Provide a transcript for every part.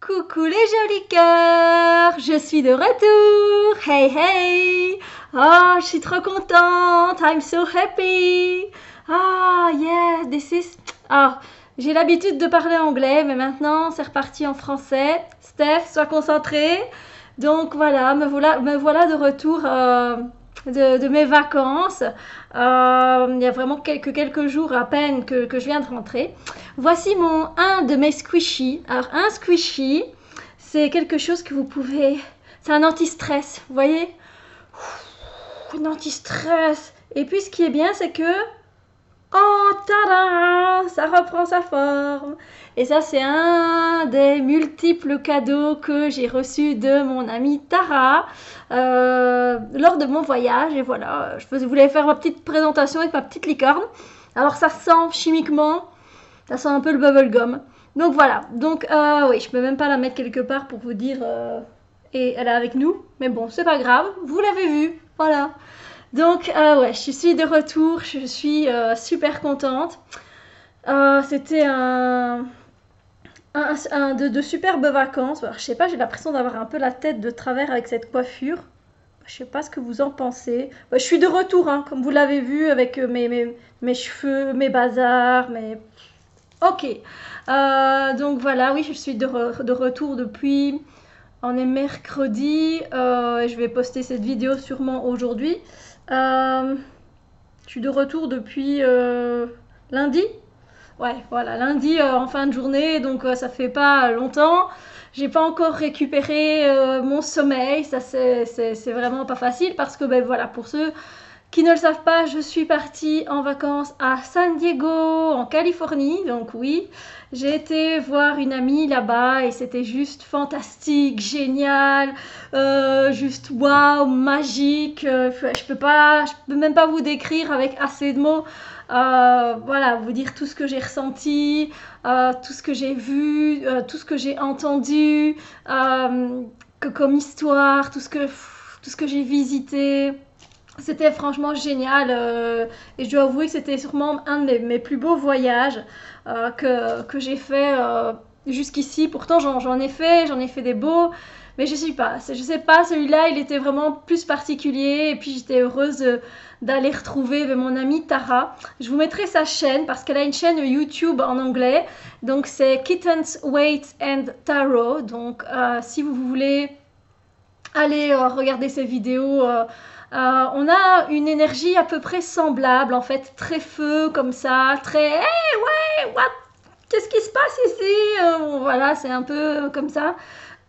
Coucou les jolis cœurs, je suis de retour. Hey hey, oh je suis trop contente. I'm so happy. Ah yeah, this is. Ah, j'ai l'habitude de parler anglais, mais maintenant c'est reparti en français. Steph, sois concentré. Donc voilà, me voilà de retour de mes vacances. Il y a vraiment quelques jours à peine que je viens de rentrer. Voici un de mes squishies. Alors un squishy, c'est quelque chose que vous pouvez... C'est un anti-stress, vous voyez? Un anti-stress. Et puis ce qui est bien, c'est que... Oh, tada! Ça reprend sa forme. Et ça, c'est un des multiples cadeaux que j'ai reçus de mon amie Tara lors de mon voyage. Et voilà, je voulais faire ma petite présentation avec ma petite licorne. Alors ça sent chimiquement, ça sent un peu le bubblegum. Donc voilà, donc oui, je peux même pas la mettre quelque part pour vous dire et elle est avec nous. Mais bon, c'est pas grave, vous l'avez vu, voilà. Donc ouais, je suis de retour, je suis super contente. C'était de superbes vacances. Alors, je sais pas, j'ai l'impression d'avoir un peu la tête de travers avec cette coiffure. Je sais pas ce que vous en pensez. Je suis de retour, hein, comme vous l'avez vu, avec mes cheveux, mes bazars, mes... Ok. Donc voilà, oui, je suis de retour depuis... On est mercredi. Je vais poster cette vidéo sûrement aujourd'hui. Je suis de retour depuis lundi. Ouais, voilà, lundi en fin de journée, donc ça fait pas longtemps. J'ai pas encore récupéré mon sommeil, ça c'est vraiment pas facile parce que ben voilà, pour ceux qui ne le savent pas, je suis partie en vacances à San Diego, en Californie, donc oui, j'ai été voir une amie là-bas et c'était juste fantastique, génial, juste waouh, magique. Je peux même pas vous décrire avec assez de mots. Voilà, vous dire tout ce que j'ai ressenti, tout ce que j'ai vu, tout ce que j'ai entendu, comme histoire, tout ce que j'ai visité. C'était franchement génial et je dois avouer que c'était sûrement un de mes plus beaux voyages que j'ai fait jusqu'ici. Pourtant j'en ai fait des beaux, mais je sais pas, celui-là il était vraiment plus particulier et puis j'étais heureuse d'aller retrouver mon amie Tara. Je vous mettrai sa chaîne parce qu'elle a une chaîne YouTube en anglais, donc c'est Kittens, Weights and Tarot. Donc si vous voulez aller regarder ses vidéos, on a une énergie à peu près semblable, en fait, très feu comme ça, très hey, ouais, what, qu'est-ce qui se passe ici, voilà, c'est un peu comme ça.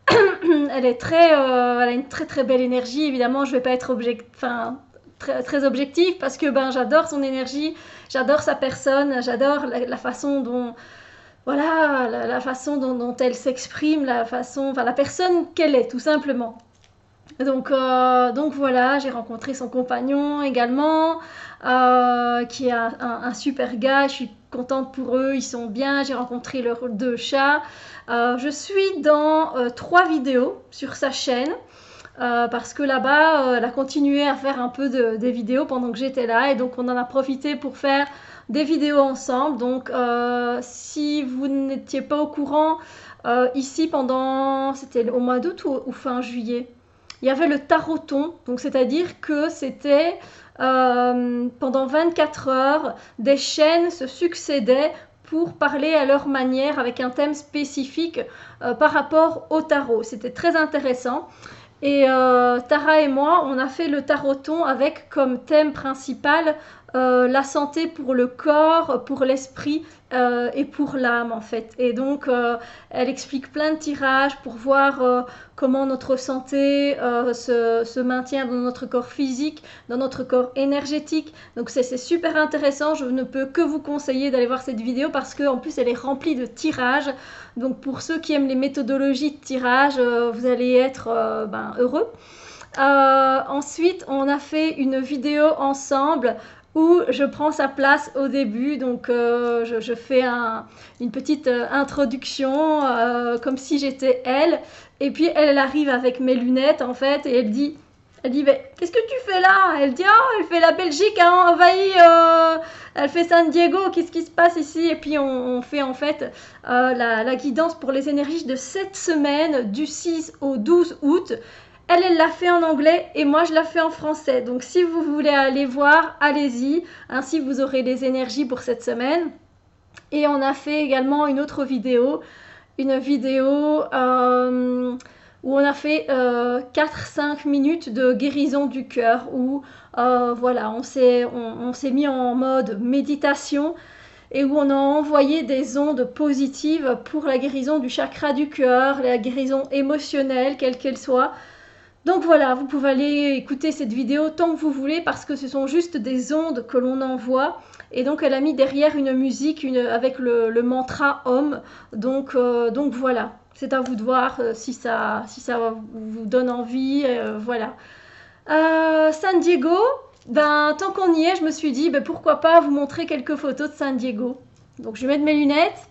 Elle a une très très belle énergie. Évidemment, je vais pas être très objective parce que ben j'adore son énergie, j'adore sa personne, j'adore la façon dont voilà, la façon dont elle s'exprime, la personne qu'elle est tout simplement. Donc voilà, j'ai rencontré son compagnon également, qui est un super gars. Je suis contente pour eux, ils sont bien. J'ai rencontré leurs deux chats. Je suis dans 3 vidéos sur sa chaîne. Parce que là-bas, elle a continué à faire un peu des vidéos pendant que j'étais là. Et donc on en a profité pour faire des vidéos ensemble. Donc si vous n'étiez pas au courant, ici c'était au mois d'août ou fin juillet, il y avait le taroton, donc c'est-à-dire que c'était pendant 24 heures, des chaînes se succédaient pour parler à leur manière avec un thème spécifique par rapport au tarot. C'était très intéressant. Et Tara et moi, on a fait le taroton avec comme thème principal la santé pour le corps, pour l'esprit et pour l'âme en fait. Et donc elle explique plein de tirages pour voir comment notre santé se maintient dans notre corps physique, dans notre corps énergétique. Donc c'est super intéressant, je ne peux que vous conseiller d'aller voir cette vidéo parce qu'en plus elle est remplie de tirages. Donc pour ceux qui aiment les méthodologies de tirage, vous allez être heureux. Ensuite, on a fait une vidéo ensemble où je prends sa place au début, donc je fais une petite introduction comme si j'étais elle, et puis elle arrive avec mes lunettes en fait, et elle dit Elle dit, mais qu'est-ce que tu fais là? Elle dit, oh, elle fait la Belgique, a envahi, elle fait San Diego, qu'est-ce qui se passe ici? Et puis on fait en fait la guidance pour les énergies de cette semaine, du 6 au 12 août. Elle l'a fait en anglais et moi je la fais en français. Donc si vous voulez aller voir, allez-y. Ainsi vous aurez les énergies pour cette semaine. Et on a fait également une autre vidéo. Une vidéo où on a fait 4-5 minutes de guérison du cœur. Où voilà, on s'est mis en mode méditation. Et où on a envoyé des ondes positives pour la guérison du chakra du cœur, la guérison émotionnelle, quelle qu'elle soit. Donc voilà, vous pouvez aller écouter cette vidéo tant que vous voulez parce que ce sont juste des ondes que l'on envoie. Et donc elle a mis derrière une musique avec le mantra Om. Donc voilà, c'est à vous de voir si ça vous donne envie. Voilà. San Diego, ben, tant qu'on y est, je me suis dit ben, pourquoi pas vous montrer quelques photos de San Diego. Donc je vais mettre mes lunettes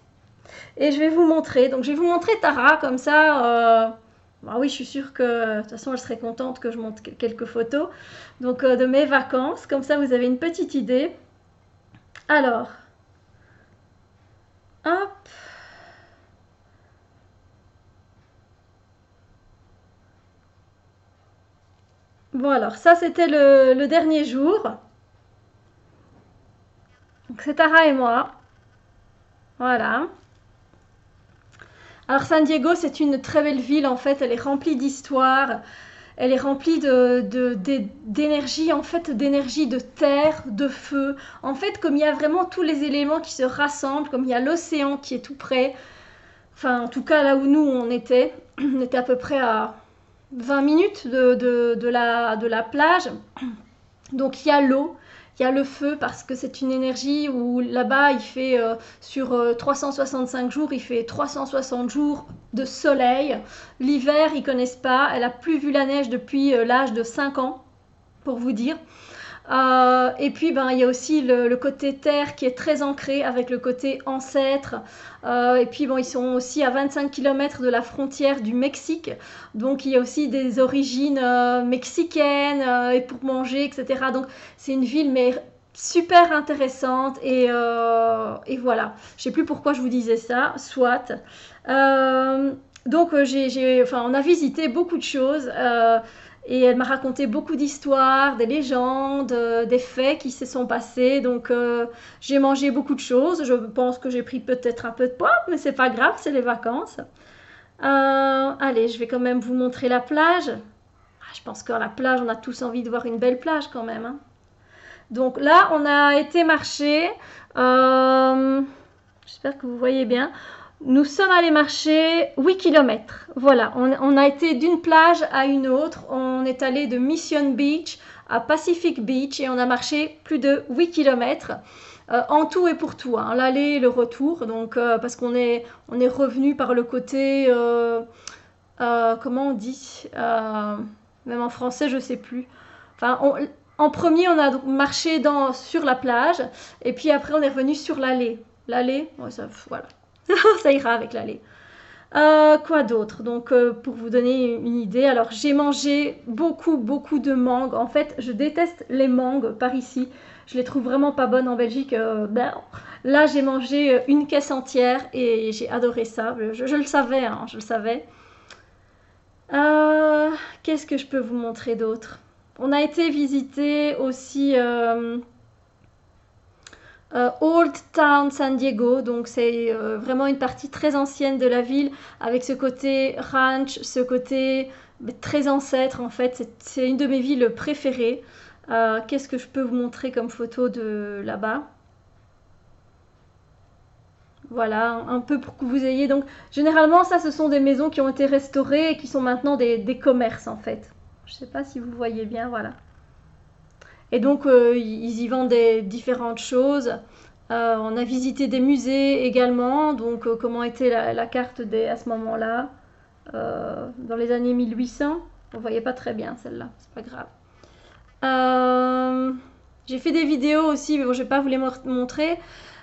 et je vais vous montrer. Donc je vais vous montrer Tara comme ça. Bah oui, je suis sûre que de toute façon, elle serait contente que je montre quelques photos. Donc, de mes vacances. Comme ça, vous avez une petite idée. Alors. Hop. Bon, alors, ça, c'était le dernier jour. Donc, c'est Tara et moi. Voilà. Alors, San Diego, c'est une très belle ville. En fait, elle est remplie d'histoire. Elle est remplie d'énergie, en fait, d'énergie de terre, de feu. En fait, comme il y a vraiment tous les éléments qui se rassemblent, comme il y a l'océan qui est tout près, enfin, en tout cas, là où nous, on était à peu près à 20 minutes de la plage. Donc, il y a l'eau, il y a le feu, parce que c'est une énergie où là-bas, il fait, sur 365 jours, il fait 360 jours de soleil. L'hiver, ils connaissent pas. Elle a plus vu la neige depuis l'âge de 5 ans, pour vous dire. Et puis, ben, il y a aussi le côté terre qui est très ancré avec le côté ancêtre. Et puis, bon, ils sont aussi à 25 km de la frontière du Mexique. Donc, il y a aussi des origines mexicaines et pour manger, etc. Donc, c'est une ville, mais super intéressante. Et voilà. Je sais plus pourquoi je vous disais ça. Soit. Donc, on a visité beaucoup de choses. Et elle m'a raconté beaucoup d'histoires, des légendes, des faits qui se sont passés. Donc j'ai mangé beaucoup de choses. Je pense que j'ai pris peut-être un peu de poids, mais c'est pas grave, c'est les vacances. Allez, je vais quand même vous montrer la plage. Je pense qu'à la plage, on a tous envie de voir une belle plage quand même. Hein. Donc là, on a été marcher. J'espère que vous voyez bien. Nous sommes allés marcher 8 km. Voilà, on a été d'une plage à une autre. On est allé de Mission Beach à Pacific Beach et on a marché plus de 8 km. En tout et pour tout, hein, l'aller et le retour. Donc, parce qu'on est revenu par le côté... comment on dit même en français, je ne sais plus. Enfin, en premier, on a donc marché sur la plage et puis après, on est revenu sur l'allée. L'allée, ouais, voilà. Ça ira avec l'allée. Quoi d'autre? Donc, pour vous donner une idée, alors j'ai mangé beaucoup de mangues. En fait, je déteste les mangues par ici. Je les trouve vraiment pas bonnes en Belgique. Là, j'ai mangé une caisse entière et j'ai adoré ça. Je le savais, hein, je le savais. Qu'est-ce que je peux vous montrer d'autre? On a été visiter aussi... Old Town San Diego, donc c'est vraiment une partie très ancienne de la ville avec ce côté ranch, ce côté très ancêtre en fait, c'est une de mes villes préférées. Qu'est-ce que je peux vous montrer comme photo de là-bas? Voilà, un peu pour que vous ayez donc, généralement ça ce sont des maisons qui ont été restaurées et qui sont maintenant des commerces en fait. Je sais pas si vous voyez bien, voilà. Et donc, ils y vendent différentes choses. On a visité des musées également. Donc, comment était la carte à ce moment-là, dans les années 1800. On ne voyait pas très bien celle-là, c'est pas grave. J'ai fait des vidéos aussi, mais bon, je ne vais pas vous les montrer.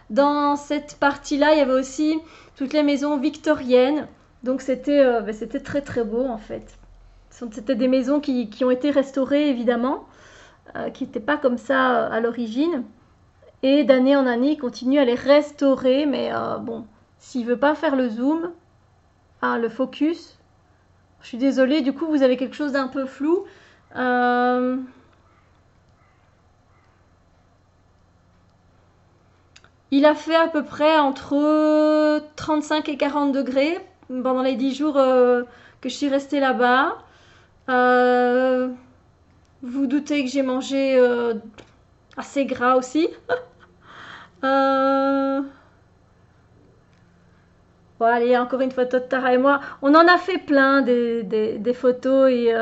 Dans cette partie-là, il y avait aussi toutes les maisons victoriennes. Donc, c'était très très beau en fait. C'était des maisons qui ont été restaurées, évidemment, qui n'étaient pas comme ça à l'origine. Et d'année en année, il continue à les restaurer. Mais bon, s'il veut pas faire le zoom, le focus, je suis désolée, du coup, vous avez quelque chose d'un peu flou. Il a fait à peu près entre 35 et 40 degrés pendant les 10 jours que je suis restée là-bas. Vous doutez que j'ai mangé assez gras aussi. Bon, allez, encore une photo de Tara et moi. On en a fait plein des photos et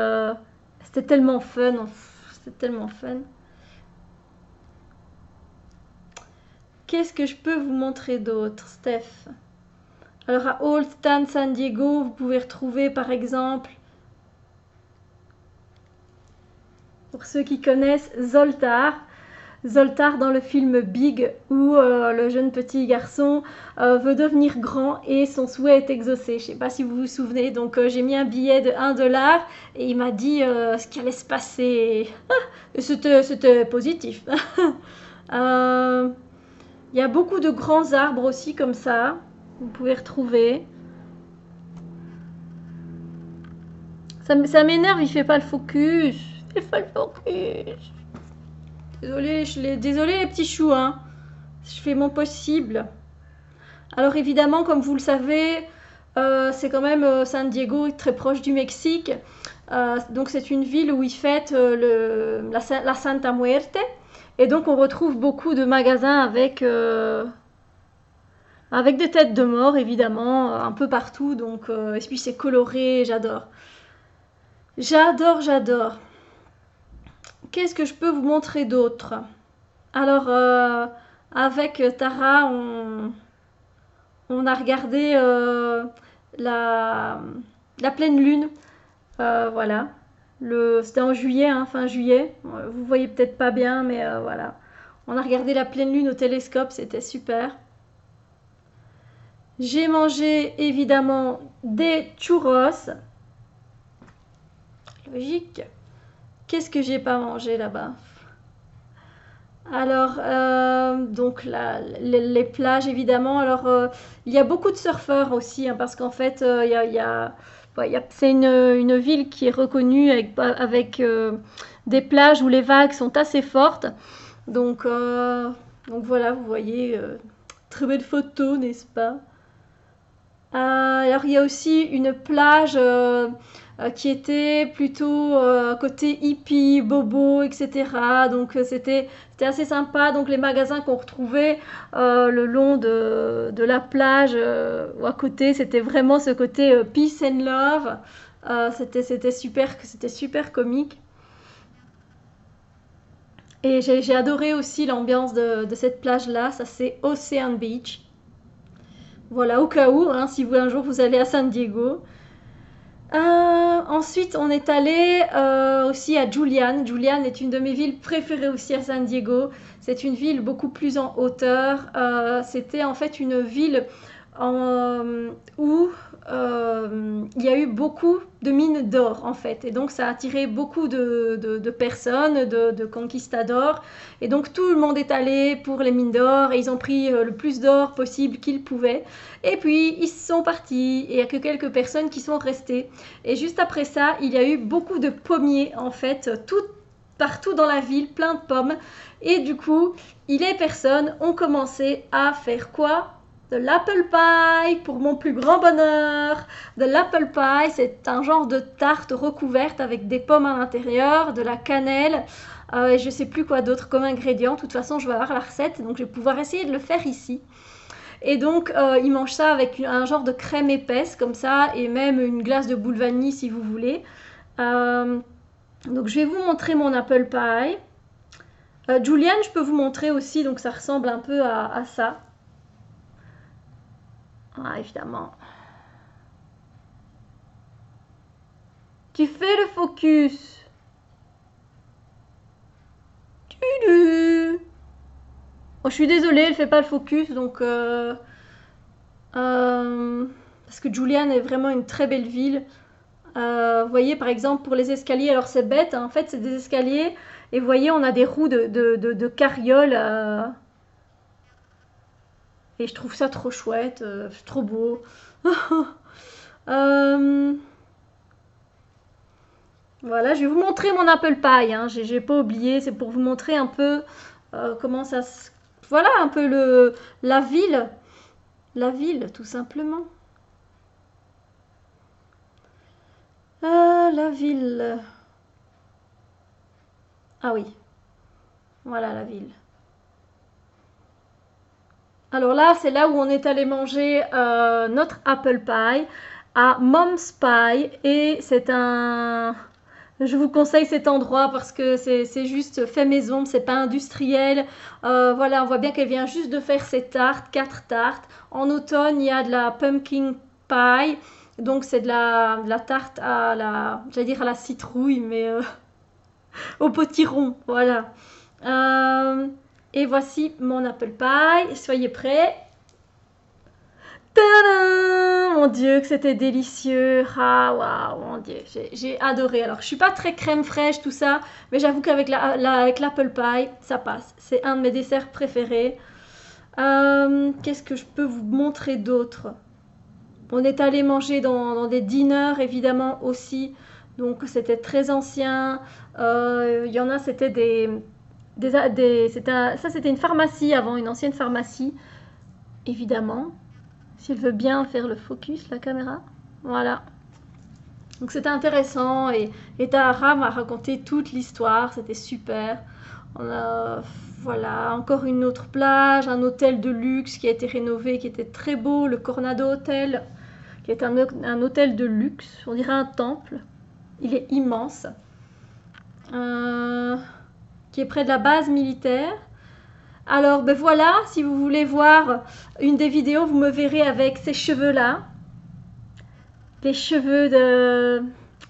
c'était tellement fun. C'était tellement fun. Qu'est-ce que je peux vous montrer d'autre, Steph? Alors à Old Town San Diego, vous pouvez retrouver par exemple, pour ceux qui connaissent, Zoltar. Zoltar dans le film Big, où le jeune petit garçon veut devenir grand et son souhait est exaucé. Je ne sais pas si vous vous souvenez, donc j'ai mis un billet de 1 dollar et il m'a dit ce qui allait se passer. Et c'était positif. Il y a beaucoup de grands arbres aussi comme ça, vous pouvez retrouver. Ça m'énerve, il fait pas le focus. Il fait pas le focus. Désolé les petits choux, hein. Je fais mon possible. Alors évidemment, comme vous le savez, c'est quand même San Diego, très proche du Mexique. Donc c'est une ville où ils fêtent la Santa Muerte. Et donc on retrouve beaucoup de magasins avec des têtes de mort, évidemment, un peu partout. Donc, et puis c'est coloré, j'adore. J'adore. Qu'est-ce que je peux vous montrer d'autre? Alors, avec Tara, on a regardé la pleine lune. Voilà. C'était en juillet, hein, fin juillet. Vous voyez peut-être pas bien, mais voilà. On a regardé la pleine lune au télescope, c'était super. J'ai mangé évidemment des churros. Logique. Qu'est-ce que j'ai pas mangé là-bas? Alors, donc les plages évidemment. Alors, il y a beaucoup de surfeurs aussi, hein, parce qu'en fait, c'est une ville qui est reconnue avec des plages où les vagues sont assez fortes. Donc voilà, vous voyez, très belle photo, n'est-ce pas? Alors il y a aussi une plage qui était plutôt côté hippie, bobo, etc. Donc c'était assez sympa. Donc les magasins qu'on retrouvait le long de la plage ou à côté, c'était vraiment ce côté peace and love. C'était super comique. Et j'ai adoré aussi l'ambiance de cette plage-là. Ça c'est Ocean Beach. Voilà, au cas où, hein, si un jour vous allez à San Diego. Ensuite, on est allé aussi à Julian. Julian est une de mes villes préférées aussi à San Diego. C'est une ville beaucoup plus en hauteur. C'était en fait une ville où il y a eu beaucoup de mines d'or en fait. Et donc ça a attiré beaucoup de personnes, de conquistadors. Et donc tout le monde est allé pour les mines d'or et ils ont pris le plus d'or possible qu'ils pouvaient. Et puis ils sont partis et il n'y a que quelques personnes qui sont restées. Et juste après ça, il y a eu beaucoup de pommiers en fait, partout dans la ville, plein de pommes. Et du coup, les personnes ont commencé à faire quoi? De l'apple pie pour mon plus grand bonheur. De l'apple pie, c'est un genre de tarte recouverte avec des pommes à l'intérieur, de la cannelle et je sais plus quoi d'autre comme ingrédient. De toute façon, je vais avoir la recette, donc je vais pouvoir essayer de le faire ici. Et donc, ils mangent ça avec un genre de crème épaisse comme ça et même une glace de boule vanille si vous voulez. Donc, je vais vous montrer mon apple pie. Julian, je peux vous montrer aussi, donc ça ressemble un peu à ça. Ah, évidemment. Tu fais le focus. Oh, je suis désolée, elle fait pas le focus, donc parce que Julian est vraiment une très belle ville. Vous voyez, par exemple, pour les escaliers, alors c'est bête, hein, en fait, c'est des escaliers, et vous voyez, on a des roues de carriole, et je trouve ça trop chouette, trop beau. Euh, voilà, je vais vous montrer mon apple pie, hein, j'ai pas oublié, c'est pour vous montrer un peu comment ça se... Voilà, un peu la ville, tout simplement. La ville. Ah oui, voilà la ville. Alors là, c'est là où on est allé manger notre apple pie à Mom's Pie et c'est un... Je vous conseille cet endroit parce que c'est juste fait maison, c'est pas industriel. Voilà, on voit bien qu'elle vient juste de faire ses tartes, 4 tartes. En automne, il y a de la pumpkin pie, donc c'est de la tarte à la, j'allais dire à la citrouille, mais au potiron, voilà. Euh, et voici mon apple pie. Soyez prêts. Tadam! Mon Dieu, que c'était délicieux. Ah, waouh, mon Dieu, j'ai adoré. Alors, je suis pas très crème fraîche, tout ça, mais j'avoue qu'avec avec l'apple pie, ça passe. C'est un de mes desserts préférés. Qu'est-ce que je peux vous montrer d'autre? On est allé manger dans des diners, évidemment, aussi. Donc, c'était très ancien. Il y en a, c'était ça, c'était une pharmacie avant, une ancienne pharmacie, évidemment. S'il veut bien faire le focus, la caméra. Voilà. Donc c'était intéressant et Tahara m'a raconté toute l'histoire, c'était super. On a, voilà, encore une autre plage, un hôtel de luxe qui a été rénové, qui était très beau, le Coronado Hotel, qui est un hôtel de luxe, on dirait un temple. Il est immense, euh, qui est près de la base militaire. Alors ben voilà, si vous voulez voir une des vidéos, vous me verrez avec ces cheveux-là. Les cheveux de...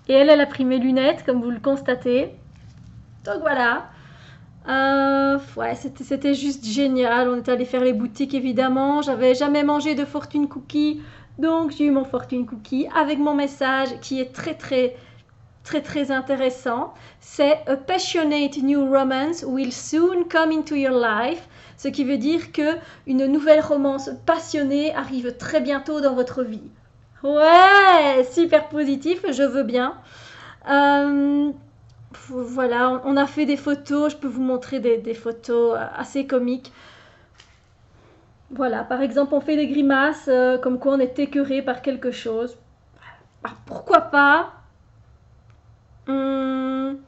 Et elle a pris mes lunettes, comme vous le constatez. Donc voilà. Ouais, c'était juste génial. On est allé faire les boutiques, évidemment. J'avais jamais mangé de fortune cookie. Donc j'ai eu mon fortune cookie avec mon message qui est très très très très intéressant. C'est A passionate new romance will soon come into your life. Ce qui veut dire que une nouvelle romance passionnée arrive très bientôt dans votre vie. Ouais, super positif, je veux bien. Euh, voilà, on a fait des photos, je peux vous montrer des photos assez comiques. Voilà, par exemple, on fait des grimaces comme quoi on est écœuré par quelque chose. Ah, pourquoi pas? Hum,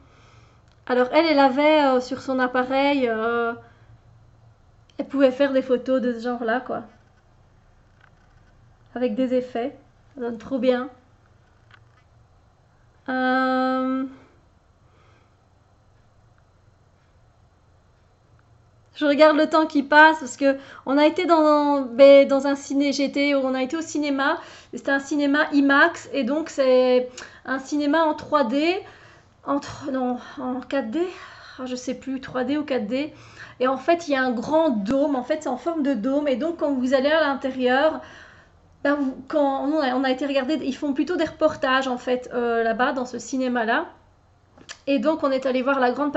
Alors elle avait sur son appareil, elle pouvait faire des photos de ce genre-là, quoi, avec des effets. Ça donne trop bien. Euh, Je regarde le temps qui passe parce que on a été dans un ciné, on a été au cinéma, c'était un cinéma IMAX et donc c'est un cinéma en 3D, non, en 4D, je sais plus, 3D ou 4D. Et en fait, il y a un grand dôme, en fait, c'est en forme de dôme et donc quand vous allez à l'intérieur, ben, quand on a été regarder, ils font plutôt des reportages en fait là-bas dans ce cinéma-là. Et donc, on est allé voir la grande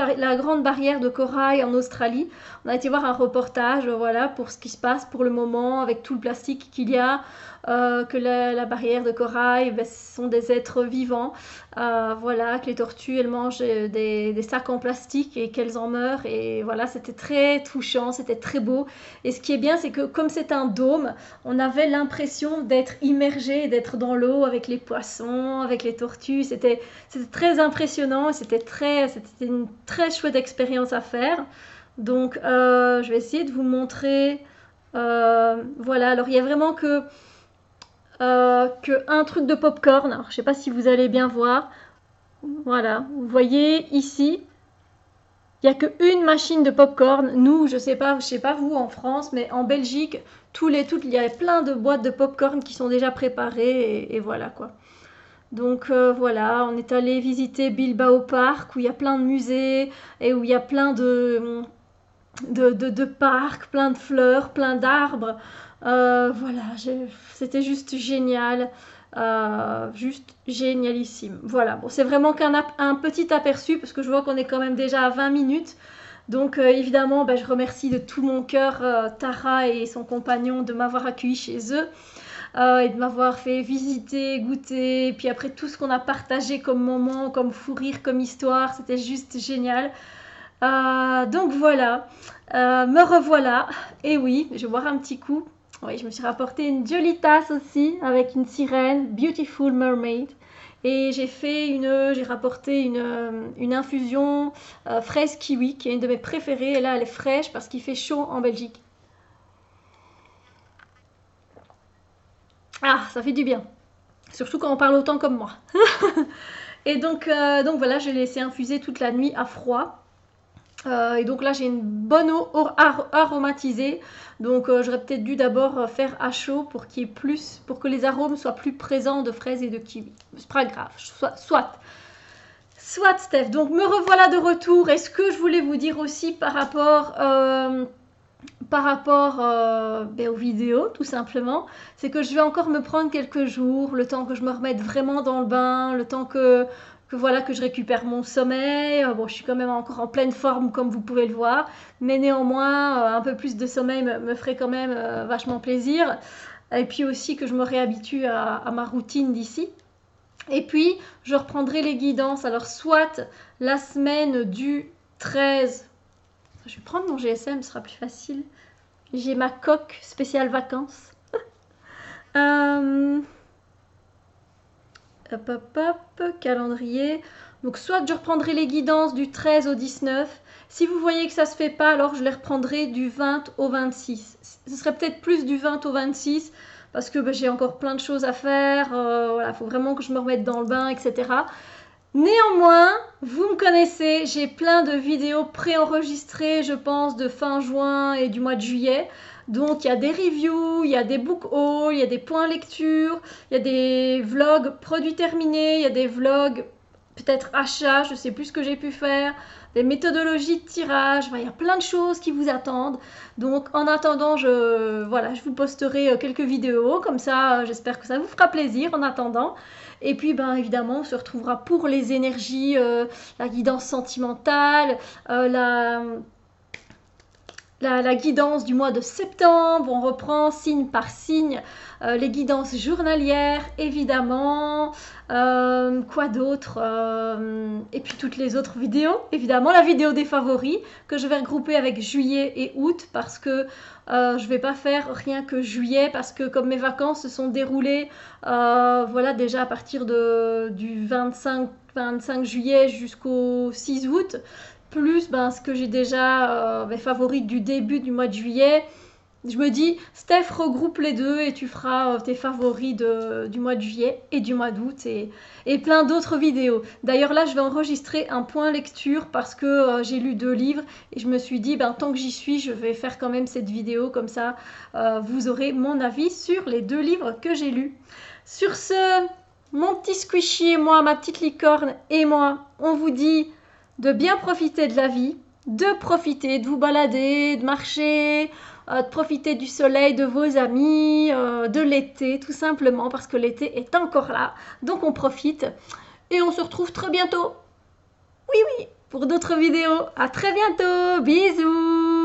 barrière de corail en Australie. On a été voir un reportage, voilà, pour ce qui se passe pour le moment, avec tout le plastique qu'il y a, que la barrière de corail, ben, ce sont des êtres vivants, voilà, que les tortues, elles mangent des sacs en plastique et qu'elles en meurent. Et voilà, c'était très touchant, c'était très beau. Et ce qui est bien, c'est que comme c'est un dôme, on avait l'impression d'être immergé, d'être dans l'eau avec les poissons, avec les tortues. C'était très impressionnant et c'était une très chouette expérience à faire. Donc, je vais essayer de vous montrer. Voilà, alors il y a vraiment que un truc de popcorn. Alors, je ne sais pas si vous allez bien voir. Voilà, vous voyez ici, il n'y a qu'une machine de popcorn. Nous, je sais pas vous en France, mais en Belgique, il y a plein de boîtes de popcorn qui sont déjà préparées et voilà quoi. Donc voilà, on est allé visiter Bilbao Park où il y a plein de musées et où il y a plein de parcs, plein de fleurs, plein d'arbres. Voilà, c'était juste génial. Juste génialissime. Voilà, bon, c'est vraiment un petit aperçu parce que je vois qu'on est quand même déjà à 20 minutes. Donc évidemment, je remercie de tout mon cœur Tara et son compagnon de m'avoir accueilli chez eux et de m'avoir fait visiter, goûter, et puis après tout ce qu'on a partagé comme moment, comme fou rire, comme histoire, c'était juste génial. Donc voilà, me revoilà. Et oui, je vais boire un petit coup. Oui, je me suis rapporté une jolie tasse aussi avec une sirène, Beautiful Mermaid. Et j'ai rapporté une infusion fraise kiwi qui est une de mes préférées. Et là, elle est fraîche parce qu'il fait chaud en Belgique. Ah, ça fait du bien. Surtout quand on parle autant comme moi. Et donc voilà, je l'ai laissé infuser toute la nuit à froid. Et donc là, j'ai une bonne eau aromatisée. Donc j'aurais peut-être dû d'abord faire à chaud pour qu'il y ait plus, pour que les arômes soient plus présents de fraises et de kiwi. C'est pas grave, soit Steph. Donc me revoilà de retour. Et ce que je voulais vous dire aussi aux vidéos, tout simplement, c'est que je vais encore me prendre quelques jours, le temps que je me remette vraiment dans le bain, le temps que voilà, que je récupère mon sommeil. Bon, je suis quand même encore en pleine forme, comme vous pouvez le voir, mais néanmoins, un peu plus de sommeil me ferait quand même vachement plaisir. Et puis aussi que je me réhabitue à ma routine d'ici. Et puis, je reprendrai les guidances. Alors, soit la semaine du 13. Je vais prendre mon GSM, ce sera plus facile. J'ai ma coque spéciale vacances. Hop, hop, hop, calendrier. Donc soit je reprendrai les guidances du 13 au 19. Si vous voyez que ça ne se fait pas, alors je les reprendrai du 20 au 26. Ce serait peut-être plus du 20 au 26 parce que j'ai encore plein de choses à faire. Voilà, il faut vraiment que je me remette dans le bain, etc. Néanmoins, vous me connaissez, j'ai plein de vidéos préenregistrées, je pense, de fin juin et du mois de juillet. Donc, il y a des reviews, il y a des book hauls, il y a des points lecture, il y a des vlogs produits terminés, il y a des vlogs peut-être achats, je ne sais plus ce que j'ai pu faire, des méthodologies de tirage, enfin, il y a plein de choses qui vous attendent. Donc, en attendant, je vous posterai quelques vidéos, comme ça, j'espère que ça vous fera plaisir en attendant. Et puis, évidemment, on se retrouvera pour les énergies, la guidance sentimentale, la guidance du mois de septembre. On reprend signe par signe les guidances journalières, évidemment. Quoi d'autre et puis toutes les autres vidéos. Évidemment, la vidéo des favoris que je vais regrouper avec juillet et août parce que je vais pas faire rien que juillet parce que comme mes vacances se sont déroulées voilà déjà à partir du 25 juillet jusqu'au 6 août, plus ce que j'ai déjà mes favoris du début du mois de juillet. Je me dis, Steph, regroupe les deux et tu feras tes favoris du mois de juillet et du mois d'août et plein d'autres vidéos. D'ailleurs là, je vais enregistrer un point lecture parce que j'ai lu 2 livres et je me suis dit, tant que j'y suis, je vais faire quand même cette vidéo. Comme ça, vous aurez mon avis sur les 2 livres que j'ai lus. Sur ce, mon petit squishy et moi, ma petite licorne et moi, on vous dit de bien profiter de la vie, de profiter, de vous balader, de marcher, de profiter du soleil, de vos amis, de l'été, tout simplement, parce que l'été est encore là. Donc on profite et on se retrouve très bientôt. Oui, pour d'autres vidéos. À très bientôt. Bisous.